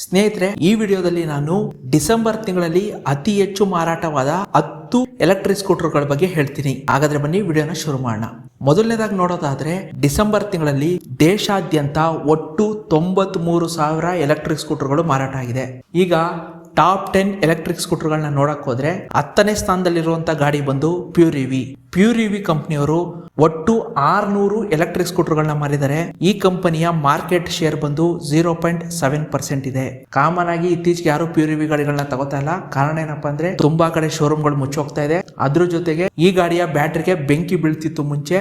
ಸ್ನೇಹಿತರೆ, ಈ ವಿಡಿಯೋದಲ್ಲಿ ನಾನು ಡಿಸೆಂಬರ್ ತಿಂಗಳಲ್ಲಿ ಅತಿ ಹೆಚ್ಚು ಮಾರಾಟವಾದ 10 ಎಲೆಕ್ಟ್ರಿಕ್ ಸ್ಕೂಟರ್ಗಳ ಬಗ್ಗೆ ಹೇಳ್ತೀನಿ. ಹಾಗಾದ್ರೆ ಬನ್ನಿ ವಿಡಿಯೋನ ಶುರು ಮಾಡೋಣ. ಮೊದಲನೇದಾಗಿ ನೋಡೋದಾದ್ರೆ ಡಿಸೆಂಬರ್ ತಿಂಗಳಲ್ಲಿ ದೇಶಾದ್ಯಂತ ಒಟ್ಟು 93,000 ಎಲೆಕ್ಟ್ರಿಕ್ ಸ್ಕೂಟರ್ಗಳು ಮಾರಾಟ ಆಗಿದೆ. ಈಗ ಟಾಪ್ 10 ಎಲೆಕ್ಟ್ರಿಕ್ ಸ್ಕೂಟರ್ಗಳನ್ನ ನೋಡಕ್ ಹೋದ್ರೆ 10ನೇ ಸ್ಥಾನದಲ್ಲಿರುವಂತ ಗಾಡಿ ಬಂದು ಪ್ಯೂರ್ ಇವಿ ಕಂಪನಿಯವರು ಒಟ್ಟು 600 ಎಲೆಕ್ಟ್ರಿಕ್ ಸ್ಕೂಟರ್ಗಳನ್ನ ಮಾರಿದ್ದಾರೆ. ಈ ಕಂಪನಿಯ ಮಾರ್ಕೆಟ್ ಶೇರ್ ಬಂದು 0.7% ಇದೆ. ಕಾಮನ್ ಆಗಿ ಇತ್ತೀಚೆಗೆ ಯಾರು ಪ್ಯೂರ್ ಇವಿ ಗಾಡಿಗಳನ್ನ ತಗೋತಾ ಇಲ್ಲ. ಕಾರಣ ಏನಪ್ಪಾ ಅಂದ್ರೆ ತುಂಬಾ ಕಡೆ ಶೋರೂಮ್ಗಳು ಮುಚ್ಚೋಗ್ತಾ ಇದೆ. ಅದ್ರ ಜೊತೆಗೆ ಈ ಗಾಡಿಯ ಬ್ಯಾಟ್ರಿಗೆ ಬೆಂಕಿ ಬೀಳ್ತಿತ್ತು ಮುಂಚೆ.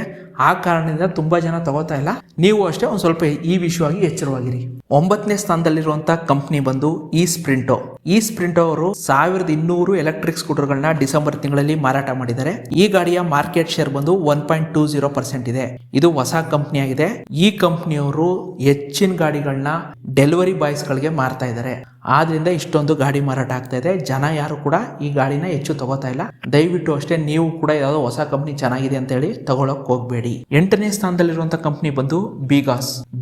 ಆ ಕಾರಣದಿಂದ ತುಂಬಾ ಜನ ತಗೋತಾ ಇಲ್ಲ. ನೀವು ಅಷ್ಟೇ ಒಂದ್ ಸ್ವಲ್ಪ ಈ ವಿಷಯವಾಗಿ ಎಚ್ಚರವಾಗಿರಿ. 9ನೇ ಸ್ಥಾನದಲ್ಲಿರುವಂತಹ ಕಂಪನಿ ಬಂದು ಈ ಸ್ಪ್ರಿಂಟೋ ಅವರು 1200 ಎಲೆಕ್ಟ್ರಿಕ್ ಸ್ಕೂಟರ್ಗಳನ್ನ ಡಿಸೆಂಬರ್ ತಿಂಗಳಲ್ಲಿ ಮಾರಾಟ ಮಾಡಿದ್ದಾರೆ. ಈ ಗಾಡಿಯ ಮಾರ್ಕೆಟ್ ಶೇರ್ ಬಂದು 1.20% ಇದೆ. ಇದು ಹೊಸ ಕಂಪನಿ ಆಗಿದೆ. ಈ ಕಂಪನಿಯವರು ಹೆಚ್ಚಿನ ಗಾಡಿಗಳನ್ನ ಡೆಲಿವರಿ ಬಾಯ್ಸ್ ಗಳಿಗೆ ಮಾರ್ತಾ ಇದ್ದಾರೆ. ಆದ್ರಿಂದ ಇಷ್ಟೊಂದು ಗಾಡಿ ಮಾರಾಟ ಆಗ್ತಾ ಇದೆ. ಜನ ಯಾರು ಕೂಡ ಈ ಗಾಡಿನ ಹೆಚ್ಚು ತಗೋತಾ ಇಲ್ಲ. ದಯವಿಟ್ಟು ಅಷ್ಟೇ ನೀವು ಕೂಡ ಯಾವ್ದೋ ಹೊಸ ಕಂಪನಿ ಚೆನ್ನಾಗಿದೆ ಅಂತ ಹೇಳಿ ತಗೊಳಕ್ ಹೋಗ್ಬೇಡಿ. 8ನೇ ಸ್ಥಾನದಲ್ಲಿರುವಂತಹ ಕಂಪನಿ ಬಂದು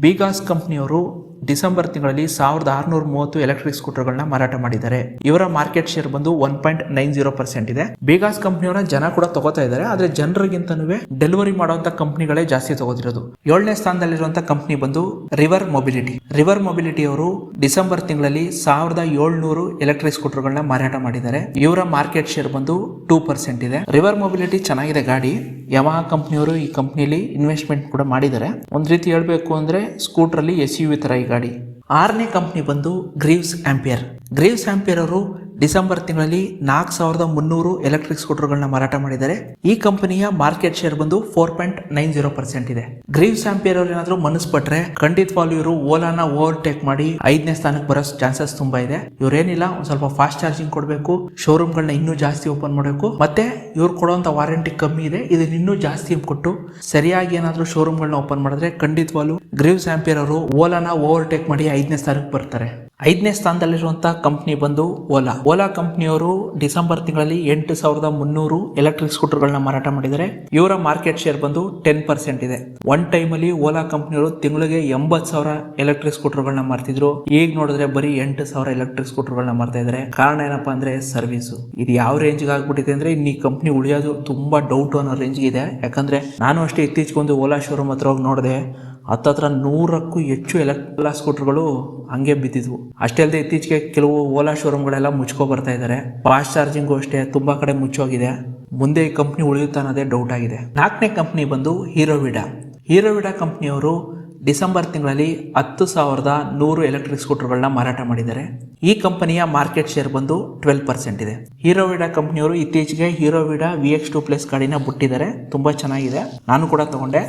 ಬಿಗಾಸ್ ಕಂಪನಿಯವರು ಡಿಸೆಂಬರ್ ತಿಂಗಳಲ್ಲಿ 1630 ಎಲೆಕ್ಟ್ರಿಕ್ ಸ್ಕೂಟರ್ಗಳನ್ನ ಮಾರಾಟ ಮಾಡಿದ್ದಾರೆ. ಇವರ ಮಾರ್ಕೆಟ್ ಶೇರ್ ಬಂದು 1.90% ಇದೆ. ಬಿಗಾಸ್ ಕಂಪನಿಯವರ ಜನ ಕೂಡ ತಗೋತಾ ಇದ್ದಾರೆ. ಆದ್ರೆ ಜನರಿಗಿಂತನೂ ಡೆಲಿವರಿ ಮಾಡುವಂತ ಕಂಪನಿಗಳೇ ಜಾಸ್ತಿ ತಗೋತಿರೋದು. 7ನೇ ಸ್ಥಾನದಲ್ಲಿರುವಂತಹ ಕಂಪನಿ ಬಂದು ರಿವರ್ ಮೊಬಿಲಿಟಿ ಅವರು ಡಿಸೆಂಬರ್ ತಿಂಗಳಲ್ಲಿ 1700 ಎಲೆಕ್ಟ್ರಿಕ್ ಸ್ಕೂಟರ್ಗಳನ್ನ ಮಾರಾಟ ಮಾಡಿದ್ದಾರೆ. ಇವರ ಮಾರ್ಕೆಟ್ ಶೇರ್ ಬಂದು 2% ಇದೆ. ರಿವರ್ ಮೊಬಿಲಿಟಿ ಚೆನ್ನಾಗಿದೆ ಗಾಡಿ. ಯಮಹಾ ಕಂಪನಿಯವರು ಈ ಕಂಪನಿಯಲ್ಲಿ ಇನ್ವೆಸ್ಟ್ಮೆಂಟ್ ಕೂಡ ಮಾಡಿದ್ದಾರೆ. ಒಂದ್ ರೀತಿ ಹೇಳ್ಬೇಕು ಅಂದ್ರೆ ಸ್ಕೂಟರ್ ಅಲ್ಲಿ SUV ತರ ಈ ಗಾಡಿ. 6ನೇ ಕಂಪನಿ ಬಂದು ಗ್ರೀವ್ಸ್ ಆಂಪಿಯರ್ ಅವರು ಡಿಸೆಂಬರ್ ತಿಂಗಳಲ್ಲಿ 4300 ಎಲೆಕ್ಟ್ರಿಕ್ ಸ್ಕೂಟರ್ಗಳನ್ನ ಮಾರಾಟ ಮಾಡಿದ್ದಾರೆ. ಈ ಕಂಪನಿಯ ಮಾರ್ಕೆಟ್ ಶೇರ್ ಬಂದು 4.90% ಇದೆ. ಗ್ರೀವ್ಸ್ ಆಂಪಿಯರ್ ಅವರು ಏನಾದ್ರು ಮನಸ್ಸು ಪಟ್ರೆ ಖಂಡಿತವಾಗ್ಲೂ ಇವರು ಓಲಾನ ಓವರ್ಟೇಕ್ ಮಾಡಿ 5ನೇ ಸ್ಥಾನಕ್ಕೆ ಬರೋ ಚಾನ್ಸಸ್ ತುಂಬಾ ಇದೆ. ಇವ್ರೇನಿಲ್ಲ, ಒಂದ್ ಸ್ವಲ್ಪ ಫಾಸ್ಟ್ ಚಾರ್ಜಿಂಗ್ ಕೊಡಬೇಕು, ಶೋರೂಮ್ಗಳನ್ನ ಇನ್ನೂ ಜಾಸ್ತಿ ಓಪನ್ ಮಾಡಬೇಕು, ಮತ್ತೆ ಇವ್ರು ಕೊಡುವಂತ ವಾರಂಟಿ ಕಮ್ಮಿ ಇದೆ. ಇದನ್ನ ಇನ್ನೂ ಜಾಸ್ತಿ ಕೊಟ್ಟು ಸರಿಯಾಗಿ ಏನಾದ್ರು ಶೋರೂಮ್ಗಳನ್ನ ಓಪನ್ ಮಾಡಿದ್ರೆ ಖಂಡಿತವಾಗ್ಲೂ ಗ್ರೀವ್ಸ್ ಆಂಪಿಯರ್ ಅವರು ಓಲಾನ ಓವರ್ಟೇಕ್ ಮಾಡಿ 5ನೇ ಸ್ಥಾನಕ್ಕೆ ಬರ್ತಾರೆ. 5ನೇ ಸ್ಥಾನದಲ್ಲಿರುವಂತಹ ಕಂಪನಿ ಬಂದು ಓಲಾ ಕಂಪನಿಯವರು ಡಿಸೆಂಬರ್ ತಿಂಗಳಲ್ಲಿ 8300 ಎಲೆಕ್ಟ್ರಿಕ್ ಸ್ಕೂಟರ್ಗಳನ್ನ ಮಾರಾಟ ಮಾಡಿದ್ದಾರೆ. ಇವರ ಮಾರ್ಕೆಟ್ ಶೇರ್ ಬಂದು 10% ಇದೆ. ಒನ್ ಟೈಮ್ ಅಲ್ಲಿ ಓಲಾ ಕಂಪನಿಯವರು ತಿಂಗಳಿಗೆ 80,000 ಎಲೆಕ್ಟ್ರಿಕ್ ಸ್ಕೂಟರ್ಗಳನ್ನ ಮಾರ್ತಿದ್ರು. ಈಗ ನೋಡಿದ್ರೆ ಬರೀ 8,000 ಎಲೆಕ್ಟ್ರಿಕ್ ಸ್ಕೂಟರ್ಗಳನ್ನ ಮಾರ್ತಾ ಇದ್ದಾರೆ. ಕಾರಣ ಏನಪ್ಪಾ ಅಂದ್ರೆ ಸರ್ವಿಸ್. ಇದು ಯಾವ ರೇಂಜ್ಗೆ ಆಗ್ಬಿಟ್ಟಿದೆ ಅಂದ್ರೆ ಇನ್ನು ಈ ಕಂಪನಿ ಉಳಿಯೋದು ತುಂಬಾ ಡೌಟ್ ಅನ್ನೋ ರೇಂಜ್ ಇದೆ. ಯಾಕಂದ್ರೆ ನಾನು ಅಷ್ಟೇ ಇತ್ತೀಚೆಗೆ ಒಂದು ಓಲಾ ಶೋರೂಮ್ ಹತ್ರ ಹೋಗಿ ನೋಡಿದೆ. ಹತ್ತತ್ರ 100ಕ್ಕೂ ಹೆಚ್ಚು ಎಲ್ಲ ಸ್ಕೂಟರ್ಗಳು ಹಂಗೆ ಬಿದ್ದಿದ್ವು. ಅಷ್ಟೇ ಅಲ್ಲದೆ ಇತ್ತೀಚೆಗೆ ಕೆಲವು ಓಲಾ ಶೋರೂಮ್ಗಳೆಲ್ಲ ಮುಚ್ಕೊ ಬರ್ತಾ ಇದ್ದಾರೆ. ಫಾಸ್ಟ್ ಚಾರ್ಜಿಂಗು ಅಷ್ಟೇ ತುಂಬಾ ಕಡೆ ಮುಚ್ಚೋಗಿದೆ. ಮುಂದೆ ಈ ಕಂಪ್ನಿ ಉಳಿಯುತ್ತಾ ಅನ್ನೋದೇ ಡೌಟ್ ಆಗಿದೆ. 4ನೇ ಕಂಪ್ನಿ ಬಂದು ಹೀರೋವಿಡಾ ಕಂಪ್ನಿಯವರು ಡಿಸೆಂಬರ್ ತಿಂಗಳಲ್ಲಿ 10,100 ಎಲೆಕ್ಟ್ರಿಕ್ ಸ್ಕೂಟರ್ಗಳನ್ನ ಮಾರಾಟ ಮಾಡಿದ್ದಾರೆ. ಈ ಕಂಪನಿಯ ಮಾರ್ಕೆಟ್ ಶೇರ್ ಬಂದು 12% ಇದೆ. ಹೀರೋವಿಡಾ ಕಂಪನಿಯವರು ಇತ್ತೀಚೆಗೆ ಹೀರೋವಿಡಾ VX2 ಪ್ಲಸ್ ಗಾಡಿನ ಬಿಟ್ಟಿದ್ದಾರೆ. ತುಂಬಾ ಚೆನ್ನಾಗಿದೆ. ನಾನು ಕೂಡ ತಗೊಂಡೆ.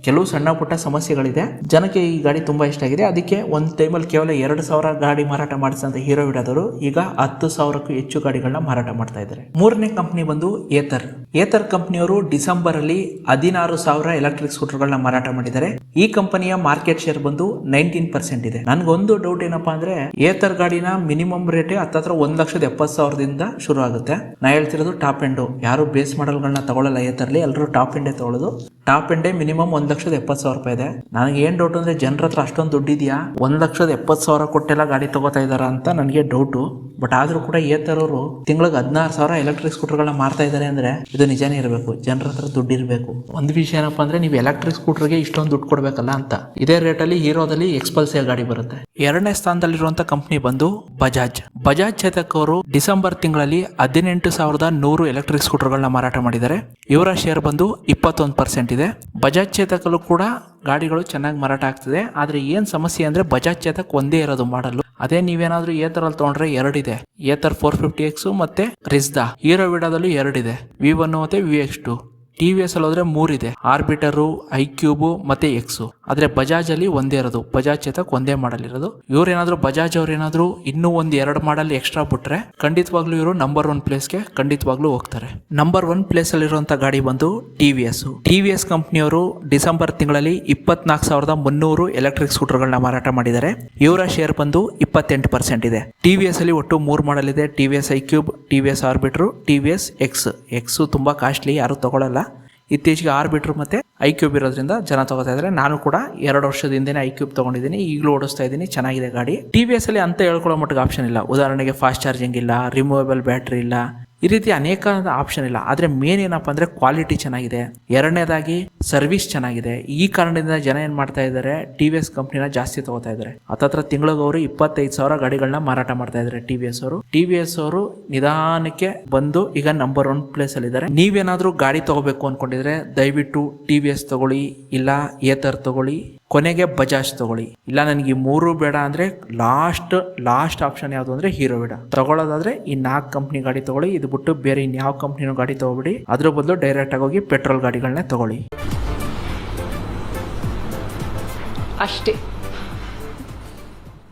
ಕೆಲವು ಸಣ್ಣ ಪುಟ್ಟ ಸಮಸ್ಯೆಗಳಿದೆ. ಜನಕ್ಕೆ ಈ ಗಾಡಿ ತುಂಬಾ ಇಷ್ಟ ಆಗಿದೆ. ಅದಕ್ಕೆ ಒಂದು ಟೈಮಲ್ಲಿ ಕೇವಲ 2,000 ಗಾಡಿ ಮಾರಾಟ ಮಾಡಿಸಿದಂತ ಹೀರೋವಿಡಾದವರು ಈಗ 10,000ಕ್ಕೂ ಹೆಚ್ಚು ಗಾಡಿಗಳನ್ನ ಮಾರಾಟ ಮಾಡ್ತಾ ಇದ್ದಾರೆ. 3ನೇ ಕಂಪನಿ ಬಂದು ಏತರ್ ಕಂಪನಿಯವರು ಡಿಸೆಂಬರ್ ಅಲ್ಲಿ 16,000 ಎಲೆಕ್ಟ್ರಿಕ್ ಸ್ಕೂಟರ್ಗಳನ್ನ ಮಾರಾಟ ಮಾಡಿದ್ದಾರೆ. ಈ ಕಂಪನಿಯ ಮಾರ್ಕೆಟ್ ಶೇರ್ ಬಂದು 19% ಇದೆ. ನನ್ಗೊಂದು ಡೌಟ್ ಏನಪ್ಪಾ ಅಂದ್ರೆ ಏತರ್ ಗಾಡಿನ ಮಿನಿಮಮ್ ರೇಟ್ ಹತ್ತತ್ರ 1,70,000ದಿಂದ ಶುರು ಆಗುತ್ತೆ. ನಾ ಹೇಳ್ತಿರೋದು ಟಾಪ್ ಎಂಡ್. ಯಾರು ಬೇಸ್ ಮಾಡಲ್ಗಳನ್ನ ತಗೊಳ್ಳಲ್ಲ ಏತರ್ಲಿ, ಎಲ್ಲರೂ ಟಾಪ್ ಎಂಡೇ ತಗೊಳ್ಳೋದು. ಟಾಪ್ ಎಂಡೇ ಮಿನಿಮಮ್ 1,70,000 ರೂಪಾಯಿ ಇದೆ. ನನಗೆ ಏನ್ ಡೌಟ್ ಅಂದ್ರೆ ಜನರ ಹತ್ರ ಅಷ್ಟೊಂದು ದುಡ್ಡಿದ್ಯಾ, 1,70,000 ಕೊಟ್ಟೆಲ್ಲ ಗಾಡಿ ತಗೋತಾ ಇದಾರ ಅಂತ ನನಗೆ ಡೌಟು. ಬಟ್ ಆದ್ರೂ ಕೂಡ ಏತರವರು ತಿಂಗಳಿಗೆ 16,000 ಎಲೆಕ್ಟ್ರಿಕ್ ಸ್ಕೂಟರ್ಗಳನ್ನ ಮಾರ್ತಾ ಇದ್ದಾರೆ ಅಂದ್ರೆ ಇದು ನಿಜಾನೇ ಇರಬೇಕು. ಜನರ ಹತ್ರ ದುಡ್ಡು ಇರಬೇಕು. ಒಂದು ವಿಷಯ ಏನಪ್ಪಾ ಅಂದ್ರೆ ನೀವು ಎಲೆಕ್ಟ್ರಿಕ್ ಸ್ಕೂಟರ್ಗೆ ಇಷ್ಟೊಂದು ದುಡ್ಡು ಕೊಡ್ಬೇಕಲ್ಲ ಅಂತ. ಇದೇ ರೇಟಲ್ಲಿ ಹೀರೋದಲ್ಲಿ ಎಕ್ಸ್ಪಲ್ಸಿವ್ ಗಾಡಿ ಬರುತ್ತೆ. 2ನೇ ಸ್ಥಾನದಲ್ಲಿರುವಂತಹ ಕಂಪನಿ ಬಂದು ಬಜಾಜ್ ಚೇತಕ್ ಅವರು ಡಿಸೆಂಬರ್ ತಿಂಗಳಲ್ಲಿ 18,100 ಎಲೆಕ್ಟ್ರಿಕ್ ಸ್ಕೂಟರ್ಗಳನ್ನ ಮಾರಾಟ ಮಾಡಿದ್ದಾರೆ. ಇವರ ಶೇರ್ ಬಂದು 21% ಇದೆ. ಬಜಾಜ್ ಚೇತಕಲ್ಲೂ ಕೂಡ ಗಾಡಿಗಳು ಚೆನ್ನಾಗಿ ಮಾರಾಟ ಆಗ್ತಿದೆ. ಆದ್ರೆ ಏನ್ ಸಮಸ್ಯೆ ಅಂದ್ರೆ ಬಜಾಜ್ ಚೇತಕ್ ಒಂದೇ ಇರೋದು ಮಾಡಲು. ಅದೇ ನೀವೇನಾದ್ರೂ ಏತರಲ್ಲಿ ತಗೊಂಡ್ರೆ 2 ಇದೆ. ಏತರ್ 450X ಮತ್ತೆ ರಿಸ್ದಾ. ಹೀರೋವಿಡಾದಲ್ಲೂ 2 ಇದೆ, V1 ಮತ್ತೆ VX2. TVS ಅಲ್ಲಿ ಹೋದ್ರೆ 3 ಇದೆ, ಆರ್ಬಿಟರ್, ಐಕ್ಯೂಬ್ ಮತ್ತೆ ಎಕ್ಸ್. ಆದ್ರೆ ಬಜಾಜ್ ಅಲ್ಲಿ ಒಂದೇ ಇರೋದು. ಬಜಾಜ್ ಚೇತಕ್ ಒಂದೇ ಮಾಡಲ್ ಇರೋದು. ಇವ್ರೇನಾದ್ರು ಬಜಾಜ್ ಅವ್ರೇನಾದ್ರು ಇನ್ನೂ 1-2 ಮಾಡಲ್ ಎಕ್ಸ್ಟ್ರಾ ಬಿಟ್ರೆ ಖಂಡಿತವಾಗ್ಲೂ ಇವರು ನಂಬರ್ 1 ಪ್ಲೇಸ್ಗೆ ಖಂಡಿತವಾಗ್ಲೂ ಹೋಗ್ತಾರೆ. ನಂಬರ್ 1 ಪ್ಲೇಸ್ ಅಲ್ಲಿರುವಂತ ಗಾಡಿ ಬಂದು TVS ಕಂಪನಿಯವರು ಡಿಸೆಂಬರ್ ತಿಂಗಳಲ್ಲಿ 24,300 ಎಲೆಕ್ಟ್ರಿಕ್ ಸ್ಕೂಟರ್ಗಳನ್ನ ಮಾರಾಟ ಮಾಡಿದ್ದಾರೆ. ಇವರ ಶೇರ್ ಬಂದು 28% ಇದೆ. TVS ಅಲ್ಲಿ ಒಟ್ಟು 3 ಮಾಡಲ್ ಇದೆ. TVS iQube, TVS Orbiter, TVS X. ತುಂಬಾ ಕಾಸ್ಟ್ಲಿ, ಯಾರು ತಗೊಳ್ಳಲ್ಲ. ಇತ್ತೀಚೆಗೆ ಆರ್ಬಿಟರ್ ಮತ್ತೆ iQube ಇರೋದ್ರಿಂದ ಜನ ತಗೋತಾ ಇದ್ದಾರೆ. ನಾನು ಕೂಡ 2 ವರ್ಷದ ಹಿಂದೆನೇ iQube ತಗೊಂಡಿದ್ದೀನಿ, ಈಗಲೂ ಓಡಿಸ್ತಾ ಇದ್ದೀನಿ, ಚೆನ್ನಾಗಿದೆ ಗಾಡಿ. TVS ಅಲ್ಲಿ ಅಂತ ಹೇಳ್ಕೊಳ್ಳೋ ಮಟ್ಟಿಗೆ ಆಪ್ಷನ್ ಇಲ್ಲ. ಉದಾಹರಣೆಗೆ ಫಾಸ್ಟ್ ಚಾರ್ಜಿಂಗ್ ಇಲ್ಲ, ರಿಮೂವೇಬಲ್ ಬ್ಯಾಟ್ರಿ ಇಲ್ಲ, ಈ ರೀತಿ ಅನೇಕ ಆಪ್ಷನ್ ಇಲ್ಲ. ಆದರೆ ಮೇನ್ ಏನಪ್ಪಾ ಅಂದ್ರೆ ಕ್ವಾಲಿಟಿ ಚೆನ್ನಾಗಿದೆ, ಎರಡನೇದಾಗಿ ಸರ್ವಿಸ್ ಚೆನ್ನಾಗಿದೆ. ಈ ಕಾರಣದಿಂದ ಜನ ಏನ್ ಮಾಡ್ತಾ ಇದ್ದಾರೆ, TVS ಕಂಪ್ನಿನ ಜಾಸ್ತಿ ತಗೋತಾ ಇದ್ದಾರೆ. ಹತ್ತತ್ರ ತಿಂಗಳಿಗೆ ಅವರು 25,000 ಗಾಡಿಗಳನ್ನ ಮಾರಾಟ ಮಾಡ್ತಾ ಇದ್ದಾರೆ TVS ಅವರು ನಿಧಾನಕ್ಕೆ ಬಂದು ಈಗ ನಂಬರ್ 1 ಪ್ಲೇಸ್ ಅಲ್ಲಿ ಇದ್ದಾರೆ. ನೀವೇನಾದ್ರೂ ಗಾಡಿ ತಗೋಬೇಕು ಅನ್ಕೊಂಡಿದ್ರೆ ದಯವಿಟ್ಟು TVS ತಗೊಳ್ಳಿ, ಇಲ್ಲ ಏತರ್ ತಗೊಳ್ಳಿ, ಕೊನೆಗೆ ಬಜಾಜ್ ತಗೊಳ್ಳಿ. ಇಲ್ಲ ನನಗೆ 3 ಬೇಡ ಅಂದ್ರೆ ಲಾಸ್ಟ್ ಆಪ್ಷನ್ ಯಾವುದು ಅಂದ್ರೆ ಹೀರೋ ಬೇಡ. ತಗೊಳ್ಳೋದಾದ್ರೆ ಈ 4 ಕಂಪ್ನಿ ಗಾಡಿ ತಗೊಳ್ಳಿ. ಇದು ಬಿಟ್ಟು ಬೇರೆ ಇನ್ಯಾವ ಕಂಪ್ನಿನೂ ಗಾಡಿ ತಗೋಬಿಡಿ. ಅದ್ರ ಬದಲು ಡೈರೆಕ್ಟ್ ಆಗಿ ಹೋಗಿ ಪೆಟ್ರೋಲ್ ಗಾಡಿಗಳನ್ನೇ ತಗೊಳ್ಳಿ ಅಷ್ಟೇ.